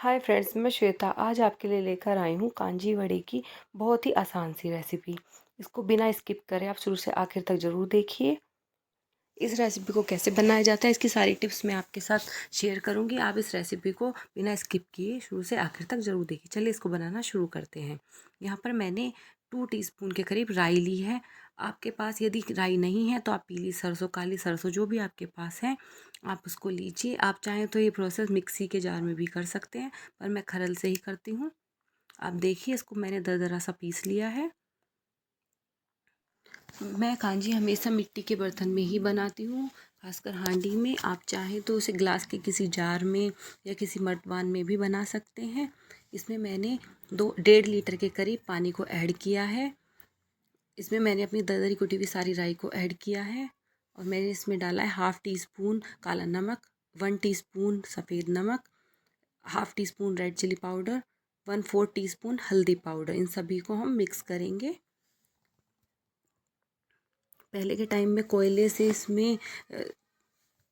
Hi friends, मैं श्वेता आज आपके लिए लेकर आई हूँ कांजी वड़े की बहुत ही आसान सी रेसिपी। इसको बिना स्किप करे आप शुरू से आखिर तक ज़रूर देखिए। इस रेसिपी को कैसे बनाया जाता है इसकी सारी टिप्स मैं आपके साथ शेयर करूँगी। आप इस रेसिपी को बिना स्किप किए शुरू से आखिर तक ज़रूर देखिए। चलिए इसको बनाना शुरू करते हैं। यहाँ पर मैंने 2 टीस्पून के करीब राई ली है। आपके पास यदि राई नहीं है तो आप पीली सरसों, काली सरसों जो भी आपके पास है आप उसको लीजिए। आप चाहें तो ये प्रोसेस मिक्सी के जार में भी कर सकते हैं, पर मैं खरल से ही करती हूँ। आप देखिए इसको मैंने दरदरा सा पीस लिया है। मैं कांजी हमेशा मिट्टी के बर्तन में ही बनाती हूँ, खासकर हांडी में। आप चाहें तो उसे ग्लास के किसी जार में या किसी मर्तबान में भी बना सकते हैं। इसमें मैंने 1.5 लीटर के करीब पानी को ऐड किया है। इसमें मैंने अपनी दरदरी कुटी हुई सारी राई को ऐड किया है और मैंने इसमें डाला है हाफ़ टी स्पून काला नमक, 1 टीस्पून सफ़ेद नमक, half teaspoon red chilli powder, 1/4 teaspoon हल्दी पाउडर। इन सभी को हम मिक्स करेंगे। पहले के टाइम में कोयले से इसमें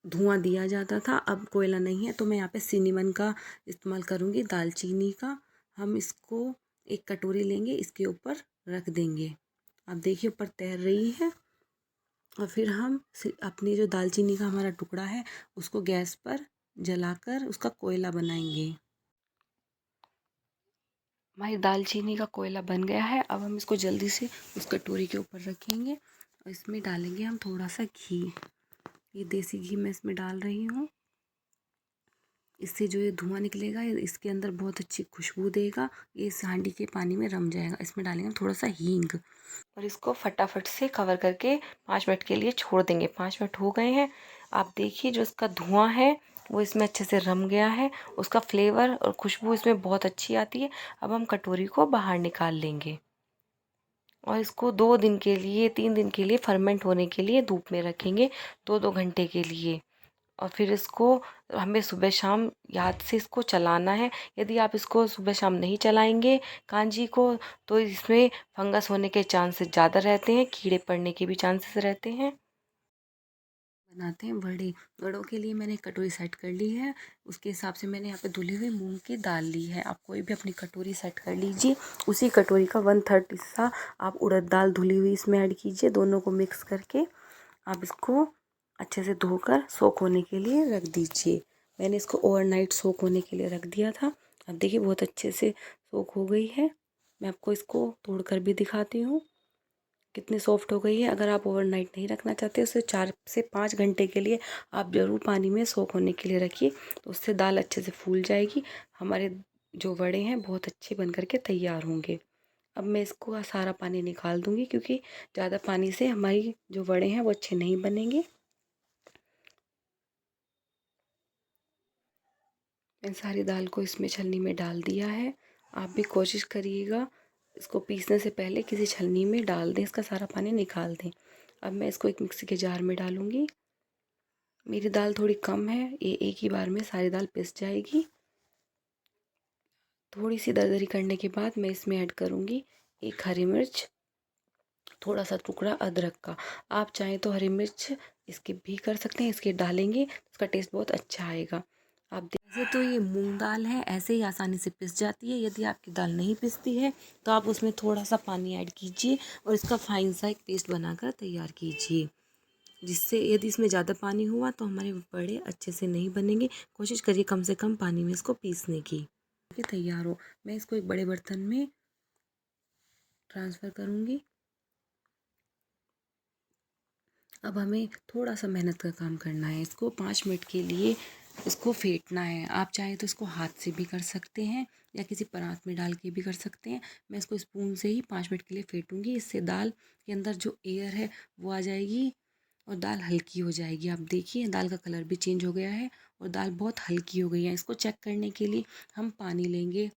धुआं दिया जाता था, अब कोयला नहीं है तो मैं यहाँ पे सिनेमन का इस्तेमाल करूँगी, दालचीनी का। हम इसको एक कटोरी लेंगे, इसके ऊपर रख देंगे। आप देखिए ऊपर तैर रही है। और फिर हम अपनी जो दालचीनी का हमारा टुकड़ा है उसको गैस पर जलाकर उसका कोयला बनाएंगे। हमारी दालचीनी का कोयला बन गया है। अब हम इसको जल्दी से उस कटोरी के ऊपर रखेंगे और इसमें डालेंगे हम थोड़ा सा घी। ये देसी घी मैं इसमें डाल रही हूँ। इससे जो ये धुआं निकलेगा इसके अंदर बहुत अच्छी खुशबू देगा। ये इस हांडी के पानी में रम जाएगा। इसमें डालेंगे हम थोड़ा सा हींग और इसको फटाफट से कवर करके 5 मिनट के लिए छोड़ देंगे। 5 मिनट हो गए हैं। आप देखिए जो इसका धुआं है वो इसमें अच्छे से रम गया है। उसका फ्लेवर और खुशबू इसमें बहुत अच्छी आती है। अब हम कटोरी को बाहर निकाल लेंगे और इसको 2 दिन के लिए 3 दिन के लिए फर्मेंट होने के लिए धूप में रखेंगे, 2-2 घंटे के लिए। और फिर इसको हमें सुबह शाम याद से इसको चलाना है। यदि आप इसको सुबह शाम नहीं चलाएंगे कांजी को तो इसमें फंगस होने के चांसेस ज़्यादा रहते हैं, कीड़े पड़ने के भी चांसेस रहते हैं। बनाते हैं वड़े। वड़ों के लिए मैंने कटोरी सेट कर ली है। उसके हिसाब से मैंने यहाँ पे धुली हुई मूंग की दाल ली है। आप कोई भी अपनी कटोरी सेट कर लीजिए। उसी कटोरी का 1/3 हिस्सा आप उड़द दाल धुली हुई इसमें ऐड कीजिए। दोनों को मिक्स करके आप इसको अच्छे से धोकर सोक होने के लिए रख दीजिए। मैंने इसको ओवरनाइट सोक होने के लिए रख दिया था। अब देखिए बहुत अच्छे से सोक हो गई है। मैं आपको इसको तोड़कर भी दिखाती हूँ कितनी सॉफ्ट हो गई है। अगर आप ओवरनाइट नहीं रखना चाहते उसे 4 से 5 घंटे के लिए आप ज़रूर पानी में सोक होने के लिए रखिए, तो उससे दाल अच्छे से फूल जाएगी। हमारे जो वड़े हैं बहुत अच्छे बन कर के तैयार होंगे। अब मैं इसको सारा पानी निकाल दूंगी क्योंकि ज़्यादा पानी से हमारी जो वड़े हैं वो अच्छे नहीं बनेंगे। मैंने सारी दाल को इसमें छलनी में डाल दिया है। आप भी कोशिश करिएगा इसको पीसने से पहले किसी छलनी में डाल दें, इसका सारा पानी निकाल दें। अब मैं इसको एक मिक्सी के जार में डालूंगी। मेरी दाल थोड़ी कम है, ये एक ही बार में सारी दाल पिस जाएगी। थोड़ी सी दरदरी करने के बाद मैं इसमें ऐड करूँगी 1 हरी मिर्च, थोड़ा सा टुकड़ा अदरक का। आप चाहें तो हरी मिर्च स्किप भी कर सकते हैं, इसके डालेंगे तो उसका टेस्ट बहुत अच्छा आएगा। आप वैसे तो ये मूंग दाल है, ऐसे ही आसानी से पिस जाती है। यदि आपकी दाल नहीं पिसती है तो आप उसमें थोड़ा सा पानी ऐड कीजिए और इसका फाइन सा एक पेस्ट बनाकर तैयार कीजिए, जिससे यदि इसमें ज़्यादा पानी हुआ तो हमारे बड़े अच्छे से नहीं बनेंगे। कोशिश करिए कम से कम पानी में इसको पीसने की। तैयार हो, मैं इसको एक बड़े बर्तन में ट्रांसफ़र करूँगी। अब हमें थोड़ा सा मेहनत का काम करना है। इसको 5 मिनट के लिए इसको फेंटना है। आप चाहे तो इसको हाथ से भी कर सकते हैं या किसी परात में डाल के भी कर सकते हैं। मैं इसको स्पून से ही 5 मिनट के लिए फेंटूंगी। इससे दाल के अंदर जो एयर है वो आ जाएगी और दाल हल्की हो जाएगी। आप देखिए दाल का कलर भी चेंज हो गया है और दाल बहुत हल्की हो गई है। इसको चेक करने के लिए हम पानी लेंगे,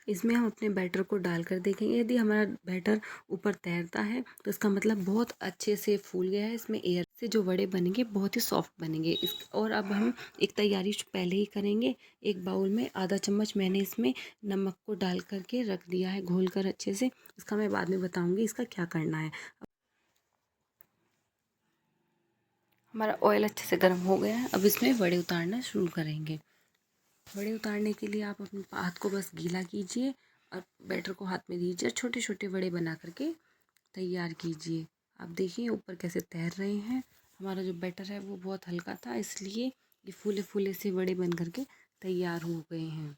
इसमें हम अपने बैटर को डालकर देखेंगे। यदि हमारा बैटर ऊपर तैरता है तो इसका मतलब बहुत अच्छे से फूल गया है। इसमें एयर से जो वड़े बनेंगे बहुत ही सॉफ्ट बनेंगे। इस और अब हम एक तैयारी पहले ही करेंगे। एक बाउल में आधा चम्मच मैंने इसमें नमक को डाल करके रख दिया है घोल कर अच्छे से। इसका मैं बाद में बताऊँगी इसका क्या करना है। हमारा ऑयल अच्छे से गर्म हो गया है। अब इसमें वड़े उतारना शुरू करेंगे। वड़े उतारने के लिए आप अपने हाथ को बस गीला कीजिए और बैटर को हाथ में दीजिए, छोटे छोटे वड़े बना करके तैयार कीजिए। आप देखिए ऊपर कैसे तैर रहे हैं। हमारा जो बैटर है वो बहुत हल्का था, इसलिए ये फूले फूले से वड़े बन करके तैयार हो गए हैं।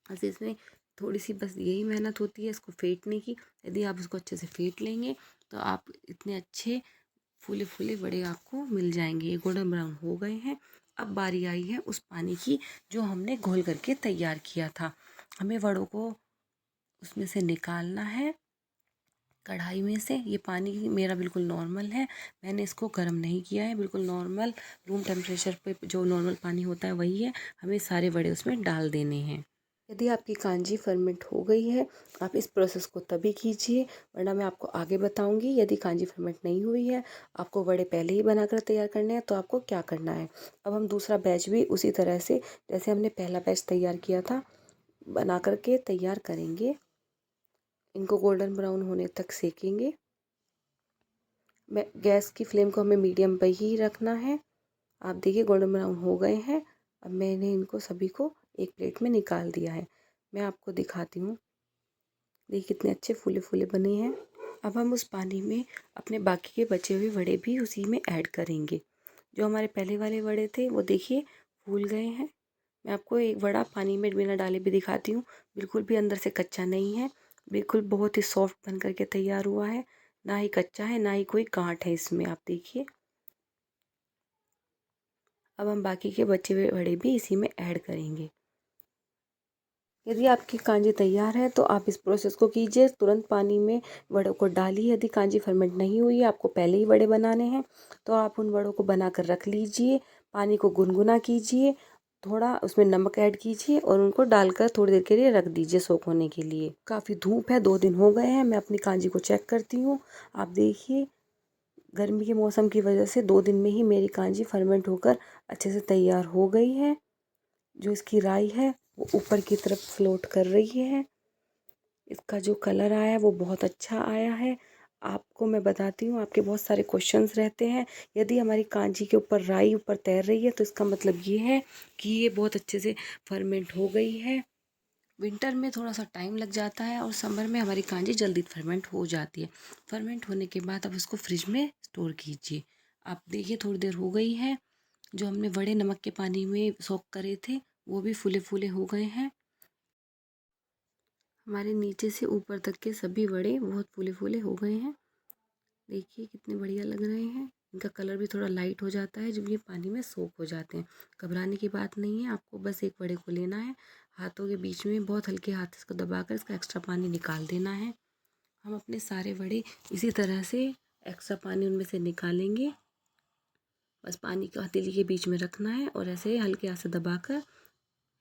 बस इसमें थोड़ी सी बस यही मेहनत होती है इसको फेंटने की। यदि आप इसको अच्छे से फेंट लेंगे तो आप इतने अच्छे फूले फूले वड़े आपको मिल जाएंगे। ये गोल्डन ब्राउन हो गए हैं। अब बारी आई है उस पानी की जो हमने घोल करके तैयार किया था। हमें वड़ों को उसमें से निकालना है कढ़ाई में से। ये पानी मेरा बिल्कुल नॉर्मल है, मैंने इसको गर्म नहीं किया है, बिल्कुल नॉर्मल रूम टेम्परेचर पे जो नॉर्मल पानी होता है वही है। हमें सारे वड़े उसमें डाल देने हैं। यदि आपकी कांजी फर्मेंट हो गई है, आप इस प्रोसेस को तभी कीजिए, वरना मैं आपको आगे बताऊंगी। यदि कांजी फर्मेंट नहीं हुई है, आपको वड़े पहले ही बनाकर तैयार करने हैं, तो आपको क्या करना है। अब हम दूसरा बैच भी उसी तरह से जैसे हमने पहला बैच तैयार किया था बना करके तैयार करेंगे। इनको गोल्डन ब्राउन होने तक सेकेंगे। मैं गैस की फ्लेम को हमें मीडियम पर ही रखना है। आप देखिए गोल्डन ब्राउन हो गए हैं। अब मैंने इनको सभी को एक प्लेट में निकाल दिया है। मैं आपको दिखाती हूँ, देखिए कितने अच्छे फूले फूले बने हैं। अब हम उस पानी में अपने बाकी के बचे हुए वड़े भी उसी में ऐड करेंगे। जो हमारे पहले वाले वड़े थे वो देखिए फूल गए हैं। मैं आपको एक वड़ा पानी में बिना डाले भी दिखाती हूँ, बिल्कुल भी अंदर से कच्चा नहीं है, बिल्कुल बहुत ही सॉफ्ट बन करके तैयार हुआ है। ना ही कच्चा है ना ही कोई गांठ है इसमें, आप देखिए। अब हम बाकी के बचे हुए वड़े भी इसी में ऐड करेंगे। यदि आपकी कांजी तैयार है तो आप इस प्रोसेस को कीजिए, तुरंत पानी में वड़ों को डालिए। यदि कांजी फर्मेंट नहीं हुई है, आपको पहले ही वड़े बनाने हैं, तो आप उन वड़ों को बनाकर रख लीजिए। पानी को गुनगुना कीजिए, थोड़ा उसमें नमक ऐड कीजिए और उनको डालकर थोड़ी देर के लिए रख दीजिए सोख होने के लिए। काफ़ी धूप है, 2 दिन हो गए हैं। मैं अपनी कांजी को चेक करती हूँ। आप देखिए गर्मी के मौसम की वजह से 2 दिन में ही मेरी कांजी फर्मेंट होकर अच्छे से तैयार हो गई है। जो इसकी राई है वो ऊपर की तरफ फ्लोट कर रही है। इसका जो कलर आया है वो बहुत अच्छा आया है। आपको मैं बताती हूँ, आपके बहुत सारे क्वेश्चंस रहते हैं। यदि हमारी कांजी के ऊपर राई ऊपर तैर रही है तो इसका मतलब ये है कि ये बहुत अच्छे से फर्मेंट हो गई है। विंटर में थोड़ा सा टाइम लग जाता है और समर में हमारी कांजी जल्दी फर्मेंट हो जाती है। फर्मेंट होने के बाद आप उसको फ्रिज में स्टोर कीजिए। आप देखिए थोड़ी देर हो गई है। जो हमने वड़े नमक के पानी में सोक करे थे वो भी फूले फूले हो गए हैं। हमारे नीचे से ऊपर तक के सभी वड़े बहुत फूले फूले हो गए हैं। देखिए कितने बढ़िया लग रहे हैं। इनका कलर भी थोड़ा लाइट हो जाता है जब ये पानी में सोक हो जाते हैं। घबराने की बात नहीं है, आपको बस एक वड़े को लेना है, हाथों के बीच में बहुत हल्के हाथ इसको दबाकर इसका एक्स्ट्रा पानी निकाल देना है। हम अपने सारे वड़े इसी तरह से एक्स्ट्रा पानी उनमें से निकालेंगे। बस पानी को हथेली के बीच में रखना है और ऐसे हल्के हाथ से दबाकर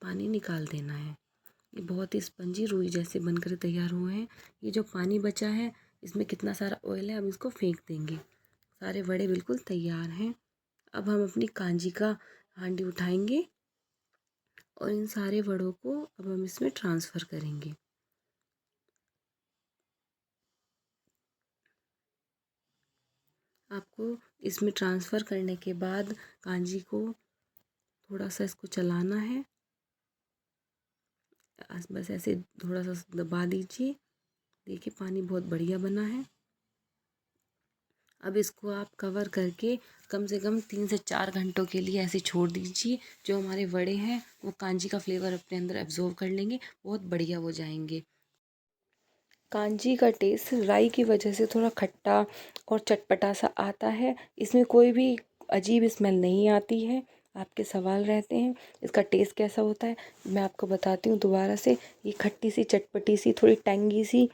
पानी निकाल देना है। ये बहुत ही स्पंजी रुई जैसे बनकर तैयार हुए हैं। ये जो पानी बचा है इसमें कितना सारा ऑयल है, हम इसको फेंक देंगे। सारे वड़े बिल्कुल तैयार हैं। अब हम अपनी कांजी का हांडी उठाएंगे और इन सारे वड़ों को अब हम इसमें ट्रांसफ़र करेंगे। आपको इसमें ट्रांसफ़र करने के बाद कांजी को थोड़ा सा इसको चलाना है, बस ऐसे थोड़ा सा दबा दीजिए। देखिए पानी बहुत बढ़िया बना है। अब इसको आप कवर करके कम से कम 3 से 4 घंटों के लिए ऐसे छोड़ दीजिए। जो हमारे वड़े हैं वो कांजी का फ्लेवर अपने अंदर एब्जॉर्व कर लेंगे, बहुत बढ़िया हो जाएंगे। कांजी का टेस्ट राई की वजह से थोड़ा खट्टा और चटपटा सा आता है। इसमें कोई भी अजीब स्मेल नहीं आती है। आपके सवाल रहते हैं इसका टेस्ट कैसा होता है, मैं आपको बताती हूँ दोबारा से। ये खट्टी सी चटपटी सी थोड़ी टेंगी सी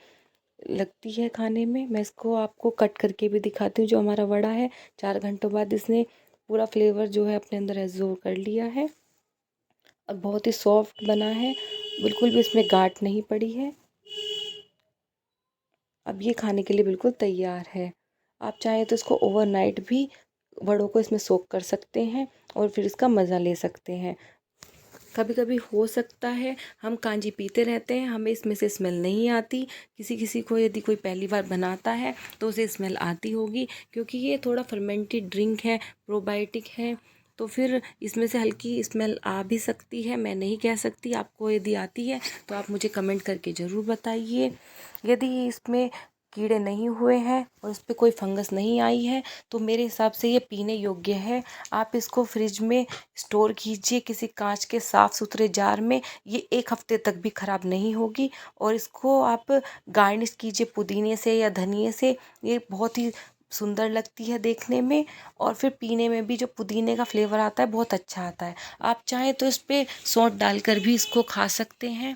लगती है खाने में। मैं इसको आपको कट करके भी दिखाती हूँ। जो हमारा वड़ा है 4 घंटों बाद इसने पूरा फ्लेवर जो है अपने अंदर एब्जॉर्ब कर लिया है। अब बहुत ही सॉफ्ट बना है, बिल्कुल भी इसमें गांठ नहीं पड़ी है। अब ये खाने के लिए बिल्कुल तैयार है। आप चाहें तो इसको ओवरनाइट भी वड़ों को इसमें सोक कर सकते हैं और फिर इसका मज़ा ले सकते हैं। कभी कभी हो सकता है हम कांजी पीते रहते हैं, हमें इसमें से स्मेल नहीं आती। किसी किसी को यदि कोई पहली बार बनाता है तो उसे स्मेल आती होगी, क्योंकि ये थोड़ा फर्मेंटेड ड्रिंक है, प्रोबायोटिक है, तो फिर इसमें से हल्की स्मेल आ भी सकती है, मैं नहीं कह सकती। आपको यदि आती है तो आप मुझे कमेंट करके ज़रूर बताइए। यदि इसमें कीड़े नहीं हुए हैं और इस पर कोई फंगस नहीं आई है तो मेरे हिसाब से ये पीने योग्य है। आप इसको फ्रिज में स्टोर कीजिए किसी कांच के साफ़ सुथरे जार में, ये 1 हफ्ते तक भी ख़राब नहीं होगी। और इसको आप गार्निश कीजिए पुदीने से या धनिए से, ये बहुत ही सुंदर लगती है देखने में। और फिर पीने में भी जो पुदीने का फ्लेवर आता है बहुत अच्छा आता है। आप चाहें तो इस पर सौंठ डालकर भी इसको खा सकते हैं।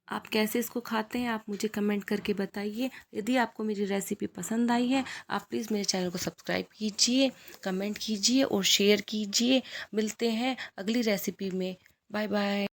आप कैसे इसको खाते हैं आप मुझे कमेंट करके बताइए। यदि आपको मेरी रेसिपी पसंद आई है आप प्लीज़ मेरे चैनल को सब्सक्राइब कीजिए, कमेंट कीजिए और शेयर कीजिए। मिलते हैं अगली रेसिपी में। Bye bye.